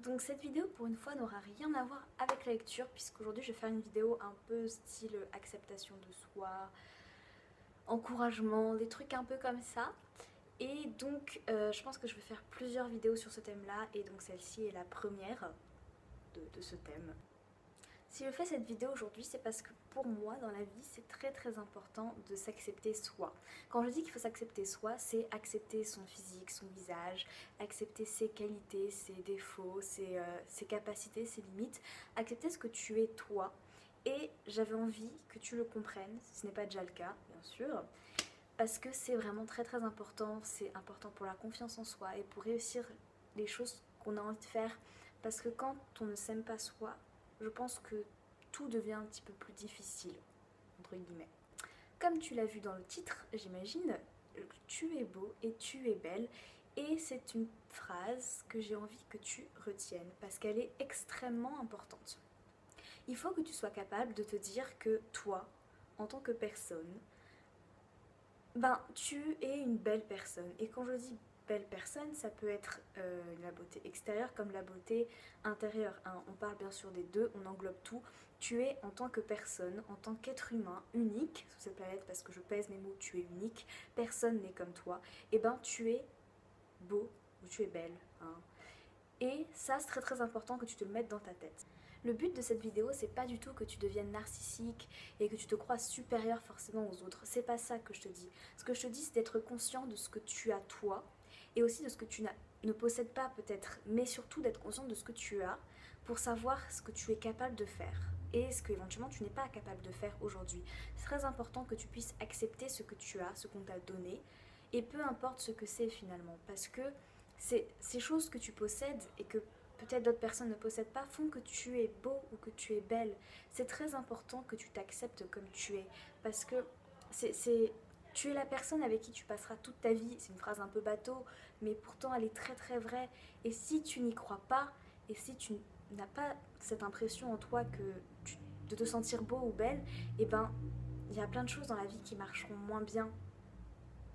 Donc cette vidéo pour une fois n'aura rien à voir avec la lecture puisqu'aujourd'hui je vais faire une vidéo un peu style acceptation de soi, encouragement, des trucs un peu comme ça. Et donc je pense que je vais faire plusieurs vidéos sur ce thème là et donc celle-ci est la première de ce thème. Si je fais cette vidéo aujourd'hui, c'est parce que pour moi, dans la vie, c'est très important de s'accepter soi. Quand je dis qu'il faut s'accepter soi, c'est accepter son physique, son visage, accepter ses qualités, ses défauts, ses capacités, ses limites, accepter ce que tu es toi. Et j'avais envie que tu le comprennes, si ce n'est pas déjà le cas, bien sûr, parce que c'est vraiment très important, c'est important pour la confiance en soi et pour réussir les choses qu'on a envie de faire. Parce que quand on ne s'aime pas soi, je pense que tout devient un petit peu plus difficile, entre guillemets. Comme tu l'as vu dans le titre, j'imagine, tu es beau et tu es belle. Et c'est une phrase que j'ai envie que tu retiennes parce qu'elle est extrêmement importante. Il faut que tu sois capable de te dire que toi, en tant que personne, tu es une belle personne. Et quand je dis belle personne, ça peut être la beauté extérieure comme la beauté intérieure, hein. On parle bien sûr des deux, on englobe tout. Tu es en tant que personne, en tant qu'être humain unique sur cette planète, parce que je pèse mes mots, tu es unique, personne n'est comme toi. Et tu es beau ou tu es belle, hein. Et ça, c'est très important que tu te le mettes dans ta tête. Le but de cette vidéo, c'est pas du tout que tu deviennes narcissique et que tu te crois supérieur forcément aux autres. C'est pas ça que je te dis. Ce que je te dis, c'est d'être conscient de ce que tu as toi et aussi de ce que tu ne possèdes pas peut-être, mais surtout d'être conscient de ce que tu as pour savoir ce que tu es capable de faire et ce que éventuellement tu n'es pas capable de faire aujourd'hui. C'est très important que tu puisses accepter ce que tu as, ce qu'on t'a donné, et peu importe ce que c'est finalement, parce que ces choses que tu possèdes et que peut-être d'autres personnes ne possèdent pas font que tu es beau ou que tu es belle. C'est très important que tu t'acceptes comme tu es, parce que tu es la personne avec qui tu passeras toute ta vie. C'est une phrase un peu bateau, mais pourtant elle est très vraie. Et si tu n'y crois pas, et si tu n'as pas cette impression en toi de te sentir beau ou belle, et il y a plein de choses dans la vie qui marcheront moins bien.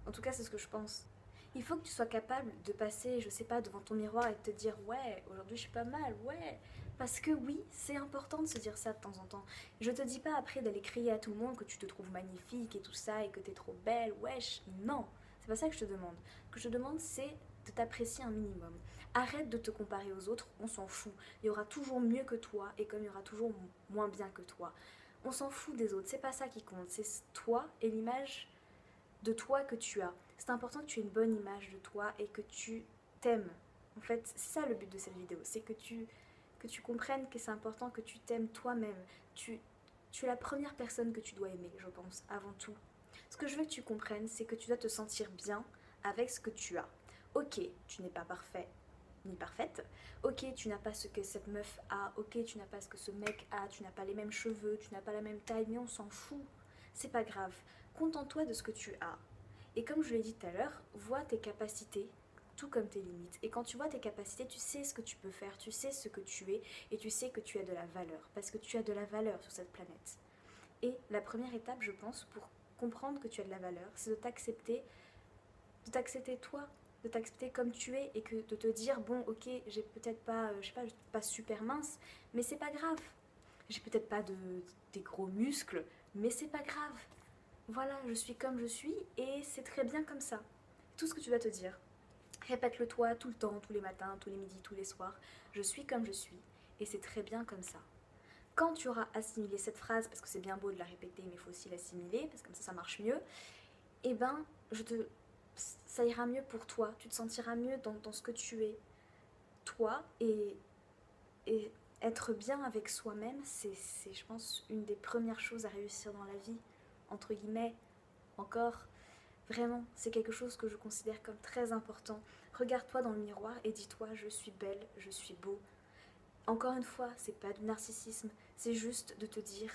En tout cas, c'est ce que je pense. Il faut que tu sois capable de passer, je sais pas, devant ton miroir et de te dire ouais, aujourd'hui je suis pas mal, ouais. Parce que oui, c'est important de se dire ça de temps en temps. Je te dis pas après d'aller crier à tout le monde que tu te trouves magnifique et tout ça et que t'es trop belle, wesh, non. C'est pas ça que je te demande. Ce que je te demande, c'est de t'apprécier un minimum. Arrête de te comparer aux autres, on s'en fout. Il y aura toujours mieux que toi et comme il y aura toujours moins bien que toi. On s'en fout des autres, c'est pas ça qui compte, c'est toi et l'image de toi que tu as. C'est important que tu aies une bonne image de toi et que tu t'aimes. En fait, c'est ça le but de cette vidéo, c'est que tu comprennes que c'est important que tu t'aimes toi-même. Tu es la première personne que tu dois aimer, je pense, avant tout. Ce que je veux que tu comprennes, c'est que tu dois te sentir bien avec ce que tu as. Ok, tu n'es pas parfait ni parfaite. Ok, tu n'as pas ce que cette meuf a. Ok, tu n'as pas ce que ce mec a. Tu n'as pas les mêmes cheveux, tu n'as pas la même taille, mais on s'en fout. C'est pas grave. Contente-toi de ce que tu as. Et comme je l'ai dit tout à l'heure, vois tes capacités tout comme tes limites. Et quand tu vois tes capacités, tu sais ce que tu peux faire, tu sais ce que tu es et tu sais que tu as de la valeur. Parce que tu as de la valeur sur cette planète. Et la première étape, je pense, pour comprendre que tu as de la valeur, c'est de t'accepter toi, de t'accepter comme tu es et que de te dire bon ok j'ai peut-être pas je sais pas, pas super mince mais c'est pas grave, j'ai peut-être pas des gros muscles mais c'est pas grave, voilà je suis comme je suis et c'est très bien comme ça. Tout ce que tu dois te dire, répète-le toi tout le temps, tous les matins, tous les midis, tous les soirs, je suis comme je suis et c'est très bien comme ça. Quand tu auras assimilé cette phrase, parce que c'est bien beau de la répéter mais il faut aussi l'assimiler parce que comme ça marche mieux, et ça ira mieux pour toi, tu te sentiras mieux dans ce que tu es, toi, et être bien avec soi-même, c'est, je pense, une des premières choses à réussir dans la vie, entre guillemets, encore. Vraiment, c'est quelque chose que je considère comme très important. Regarde-toi dans le miroir et dis-toi, je suis belle, je suis beau. Encore une fois, c'est pas du narcissisme, c'est juste de te dire,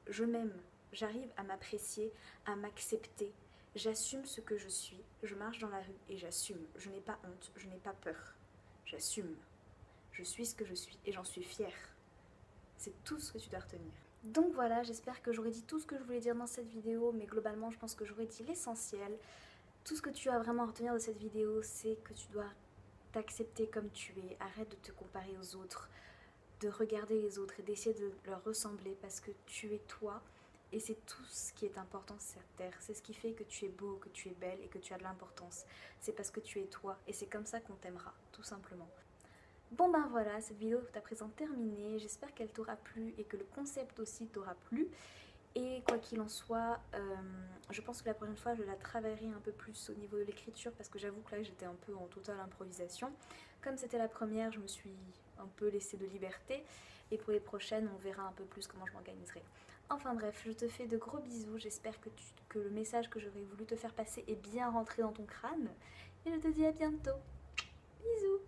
je m'aime, j'arrive à m'apprécier, à m'accepter. J'assume ce que je suis, je marche dans la rue et j'assume. Je n'ai pas honte, je n'ai pas peur. J'assume. Je suis ce que je suis et j'en suis fière. C'est tout ce que tu dois retenir. Donc voilà, j'espère que j'aurai dit tout ce que je voulais dire dans cette vidéo, mais globalement, je pense que j'aurai dit l'essentiel. Tout ce que tu as vraiment à retenir de cette vidéo, c'est que tu dois t'accepter comme tu es, arrête de te comparer aux autres, de regarder les autres et d'essayer de leur ressembler parce que tu es toi et c'est tout ce qui est important sur cette terre. C'est ce qui fait que tu es beau, que tu es belle et que tu as de l'importance. C'est parce que tu es toi et c'est comme ça qu'on t'aimera, tout simplement. Bon ben voilà, cette vidéo est à présent terminée. J'espère qu'elle t'aura plu et que le concept aussi t'aura plu. Et quoi qu'il en soit, je pense que la prochaine fois je la travaillerai un peu plus au niveau de l'écriture parce que j'avoue que là j'étais un peu en totale improvisation. Comme c'était la première, je me suis un peu laissée de liberté et pour les prochaines on verra un peu plus comment je m'organiserai. Enfin bref, je te fais de gros bisous, j'espère que le message que j'aurais voulu te faire passer est bien rentré dans ton crâne et je te dis à bientôt. Bisous.